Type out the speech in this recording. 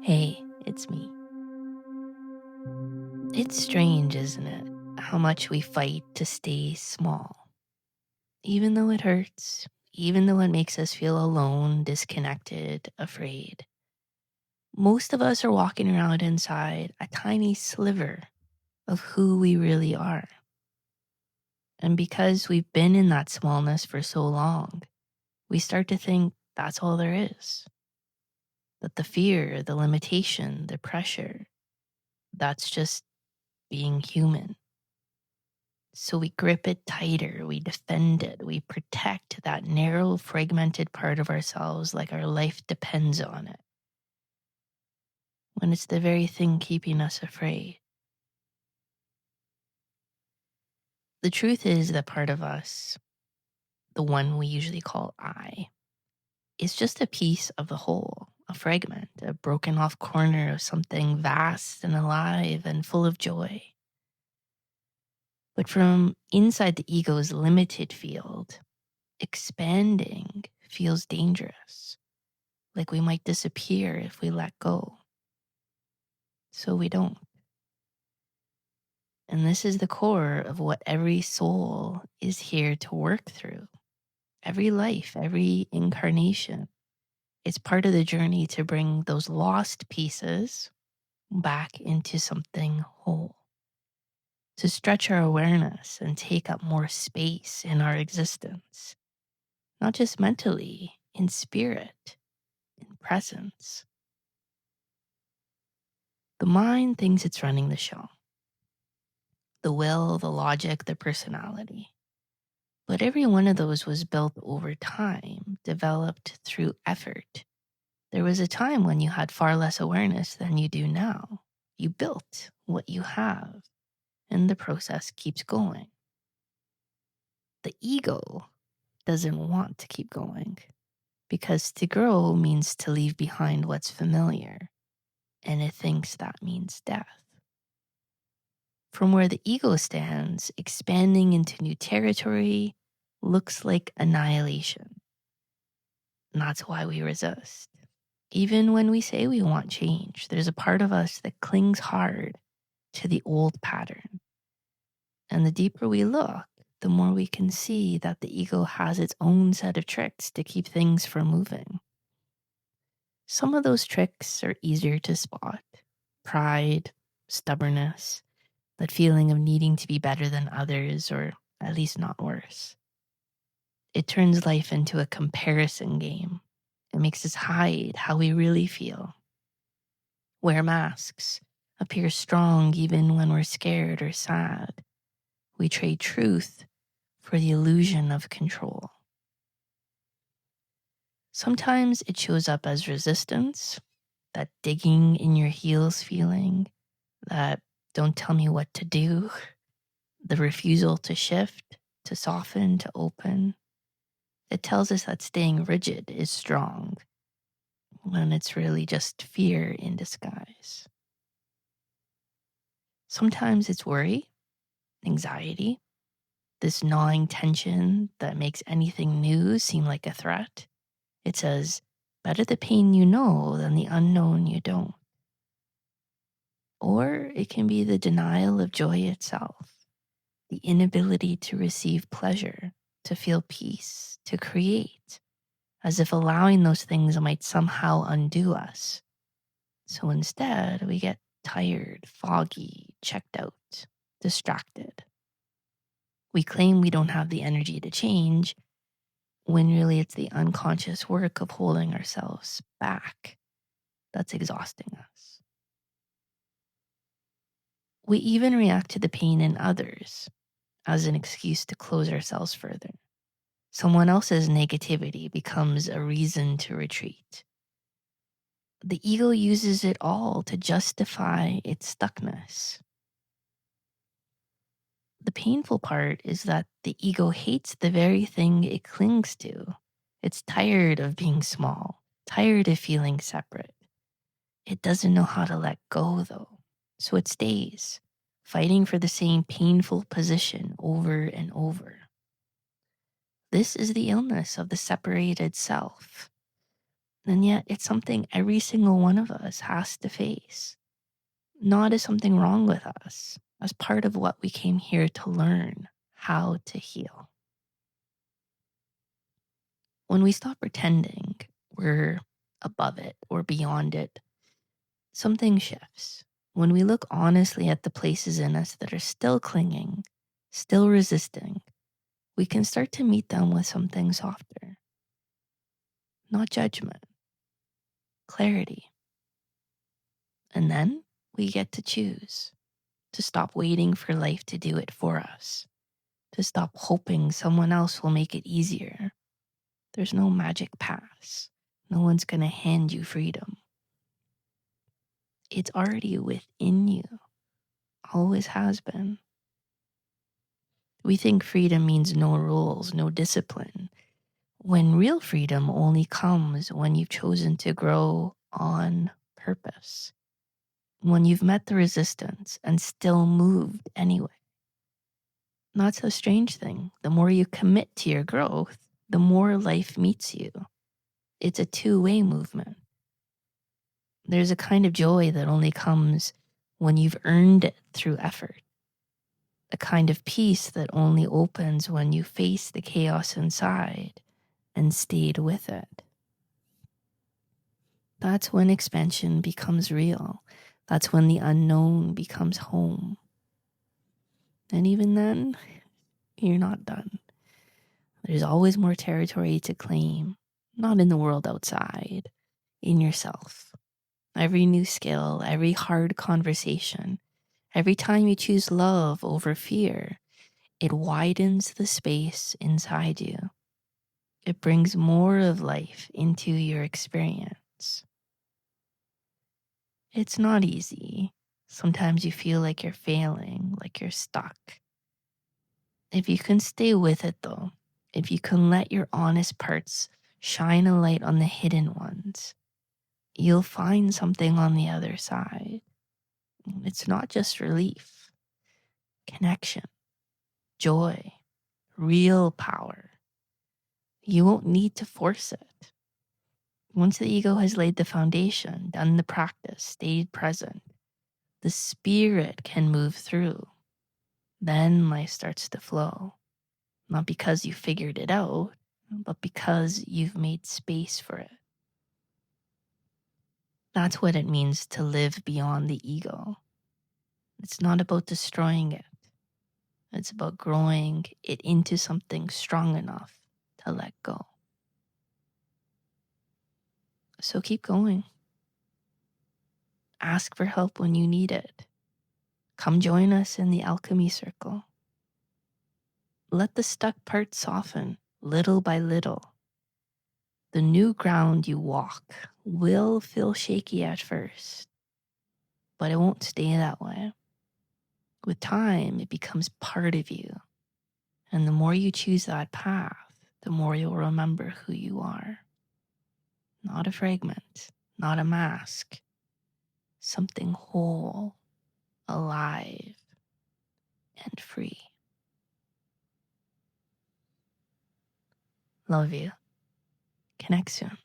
Hey, it's me. It's strange, isn't it? How much we fight to stay small. Even though it hurts, even though it makes us feel alone, disconnected, afraid. Most of us are walking around inside a tiny sliver of who we really are. And because we've been in that smallness for so long, we start to think that's all there is. That the fear, the limitation, the pressure, that's just being human. So we grip it tighter, we defend it, we protect that narrow, fragmented part of ourselves like our life depends on it, when it's the very thing keeping us afraid. The truth is that part of us, the one we usually call I, is just a piece of the whole, a fragment, a broken off corner of something vast and alive and full of joy. But from inside the ego's limited field, expanding feels dangerous. Like we might disappear if we let go. So we don't. And this is the core of what every soul is here to work through. Every life, every incarnation. It's part of the journey to bring those lost pieces back into something whole. To stretch our awareness and take up more space in our existence. Not just mentally, in spirit, in presence. The mind thinks it's running the show. The will, the logic, the personality. But every one of those was built over time, developed through effort. There was a time when you had far less awareness than you do now. You built what you have, and the process keeps going. The ego doesn't want to keep going because to grow means to leave behind what's familiar, and it thinks that means death. From where the ego stands, expanding into new territory looks like annihilation. And that's why we resist. Even when we say we want change, there's a part of us that clings hard to the old pattern. And the deeper we look, the more we can see that the ego has its own set of tricks to keep things from moving. Some of those tricks are easier to spot: pride, stubbornness, that feeling of needing to be better than others, or at least not worse. It turns life into a comparison game. It makes us hide how we really feel. Wear masks, appear strong even when we're scared or sad. We trade truth for the illusion of control. Sometimes it shows up as resistance, that digging in your heels feeling, that don't tell me what to do, the refusal to shift, to soften, to open. It tells us that staying rigid is strong, when it's really just fear in disguise. Sometimes it's worry, anxiety, this gnawing tension that makes anything new seem like a threat. It says, better the pain you know than the unknown you don't. Or it can be the denial of joy itself, the inability to receive pleasure, to feel peace, to create, as if allowing those things might somehow undo us. So instead, we get tired, foggy, checked out, distracted. We claim we don't have the energy to change, when really it's the unconscious work of holding ourselves back that's exhausting us. We even react to the pain in others as an excuse to close ourselves further. Someone else's negativity becomes a reason to retreat. The ego uses it all to justify its stuckness. The painful part is that the ego hates the very thing it clings to. It's tired of being small, tired of feeling separate. It doesn't know how to let go, though, so it stays, fighting for the same painful position over and over. This is the illness of the separated self. And yet it's something every single one of us has to face. Not as something wrong with us, as part of what we came here to learn how to heal. When we stop pretending we're above it or beyond it, something shifts. When we look honestly at the places in us that are still clinging, still resisting, we can start to meet them with something softer. Not judgment, clarity. And then we get to choose to stop waiting for life to do it for us, to stop hoping someone else will make it easier. There's no magic pass. No one's going to hand you freedom. It's already within you, always has been. We think freedom means no rules, no discipline, when real freedom only comes when you've chosen to grow on purpose, when you've met the resistance and still moved anyway. That's a strange thing. The more you commit to your growth, the more life meets you. It's a two-way movement. There's a kind of joy that only comes when you've earned it through effort. A kind of peace that only opens when you face the chaos inside and stayed with it. That's when expansion becomes real. That's when the unknown becomes home. And even then, you're not done. There's always more territory to claim, not in the world outside, in yourself. Every new skill, every hard conversation, every time you choose love over fear, it widens the space inside you. It brings more of life into your experience. It's not easy. Sometimes you feel like you're failing, like you're stuck. If you can stay with it though, if you can let your honest parts shine a light on the hidden ones, you'll find something on the other side. It's not just relief, connection, joy, real power. You won't need to force it. Once the ego has laid the foundation, done the practice, stayed present, the spirit can move through. Then life starts to flow. Not because you figured it out, but because you've made space for it. That's what it means to live beyond the ego. It's not about destroying it. It's about growing it into something strong enough to let go. So keep going. Ask for help when you need it. Come join us in the Alchemy Circle. Let the stuck parts soften little by little. The new ground you walk will feel shaky at first, but it won't stay that way. With time, it becomes part of you. And the more you choose that path, the more you'll remember who you are. Not a fragment, not a mask. Something whole, alive, and free. Love you. Connect soon.